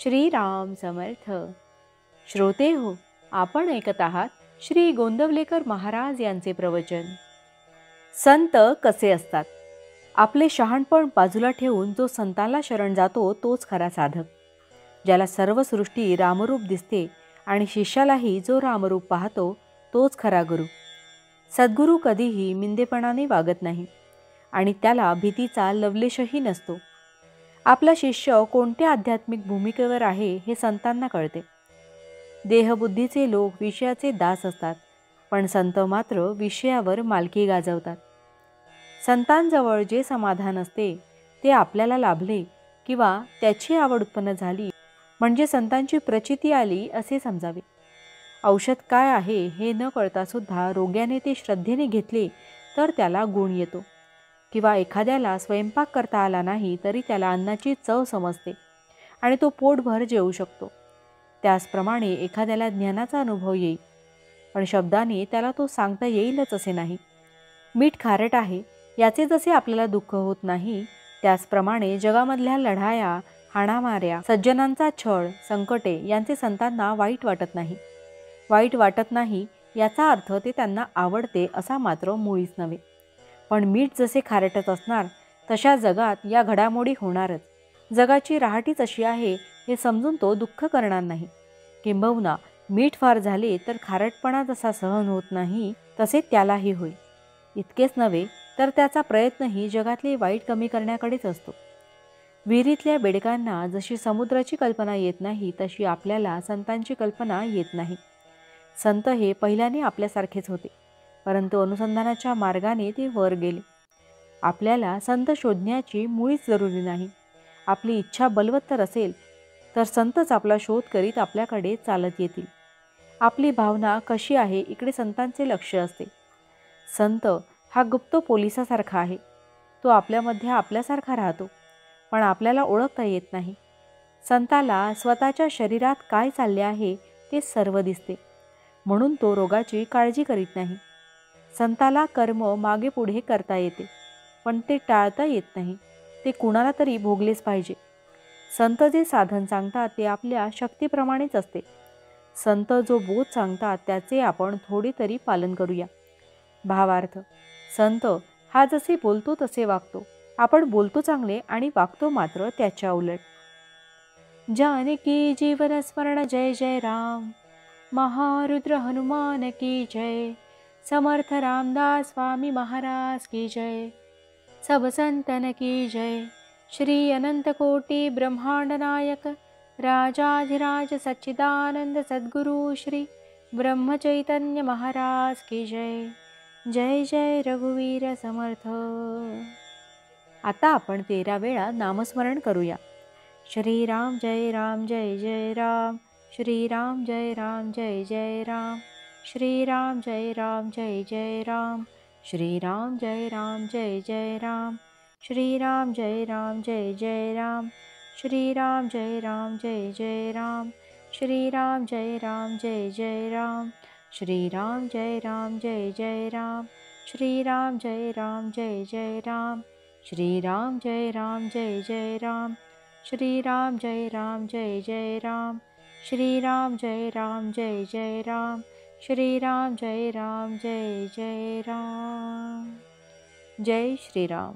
श्रीराम समर्थ. श्रोते हो, आपण ऐकत आहात श्री गोंदवलेकर महाराज यांचे प्रवचन. संत कसे असतात? आपले शहाणपण बाजूला ठेवून जो संतांना शरण जातो तोच खरा साधक. ज्याला सर्व सृष्टी रामरूप दिसते आणि शिष्यालाही जो रामरूप पाहतो तोच खरा गुरु. सद्गुरू कधीही मिंदेपणाने वागत नाही आणि त्याला भीतीचा लवलेशही नसतो. आपला शिष्य कोणत्या आध्यात्मिक भूमिकेवर आहे हे संतांना कळते. देहबुद्धीचे लोक विषयाचे दास असतात, पण संत मात्र विषयावर मालकी गाजवतात. संतांजवळ जे समाधान असते ते आपल्याला लाभले किंवा त्याची आवड उत्पन्न झाली म्हणजे संतांची प्रचिती आली असे समजावे. औषध काय आहे हे न कळता सुद्धा रोग्याने ते श्रद्धेने घेतले तर त्याला गुण येतो. किंवा एखाद्याला स्वयंपाक करता आला नाही तरी त्याला अन्नाची चव समजते आणि तो पोटभर जेवू शकतो. त्याचप्रमाणे एखाद्याला ज्ञानाचा अनुभव येईल, पण शब्दाने त्याला तो सांगता येईलच असे नाही. मीठ खारट आहे याचे जसे आपल्याला दुःख होत नाही, त्याचप्रमाणे जगामधल्या लढाया, हाणामाऱ्या, सज्जनांचा छळ, संकटे यांचे संतांना वाईट वाटत नाही. वाईट वाटत नाही याचा अर्थ ते त्यांना आवडते असा मात्र मुळीच नव्हे. पण मीठ जसे खारटच असणार तशा जगात या घडामोडी होणारच. जगाची राहाटीच अशी आहे हे समजून तो दुःख करणार नाही. किंबहुना मीठ फार झाले तर खारटपणा जसा सहन होत नाही तसे त्यालाही होईल. इतकेच नव्हे तर त्याचा प्रयत्नही जगातले वाईट कमी करण्याकडेच असतो. विहिरीतल्या बेडकांना जशी समुद्राची कल्पना येत नाही तशी आपल्याला संतांची कल्पना येत नाही. संत हे पहिल्याने आपल्यासारखेच होते, परंतु अनुसंधानाच्या मार्गाने ते वर गेले. आपल्याला संत शोधण्याची मुळीच जरुरी नाही. आपली इच्छा बलवत्तर असेल तर संतच आपला शोध करीत आपल्याकडे चालत येतील. आपली भावना कशी आहे इकडे संतांचे लक्ष असते. संत हा गुप्त पोलिसासारखा आहे. तो आपल्यामध्ये आपल्यासारखा राहतो, पण आपल्याला ओळखता येत नाही. संताला स्वतःच्या शरीरात काय चालले आहे ते सर्व दिसते, म्हणून तो रोगाची काळजी करीत नाही. संताला कर्म मागे पुढे करता येते, पण ते टाळता येत नाही. ते कुणाला तरी भोगलेच पाहिजे. संत जे साधन सांगतात ते आपल्या शक्तीप्रमाणेच असते. संत जो बोध सांगतात त्याचे आपण थोडे तरी पालन करूया. भावार्थ, संत हा जसे बोलतो तसे वागतो. आपण बोलतो चांगले आणि वागतो मात्र त्याच्या उलट. जानकी जीवन स्मरण जय जय राम. महारुद्र हनुमान की जय. समर्थ रामदास स्वामी महाराज की जय. सब संतन की जय. श्री अनंत कोटि ब्रह्मांड नायक राजाधिराज सच्चिदानंद सद्गुरु श्री ब्रह्म चैतन्य महाराज की जय. जय जय रघुवीर समर्थ. आता आपण 13 वेळा नामस्मरण करूया. श्रीराम जय राम जय जय राम. श्रीराम जय राम जय जय राम. श्रीराम जय राम जय जय राम. श्रीराम जय राम जय जय राम. श्रीराम जय राम जय जय राम. श्रीराम जय राम जय जय राम. श्रीराम जय राम जय जय राम. श्रीराम जय राम जय जय राम. श्रीराम जय राम जय जय राम. श्रीराम जय राम जय जय राम. श्रीराम जय राम जय जय राम. श्रीराम जय राम जय जय राम. श्रीराम जय राम जय जय राम. जय श्रीराम.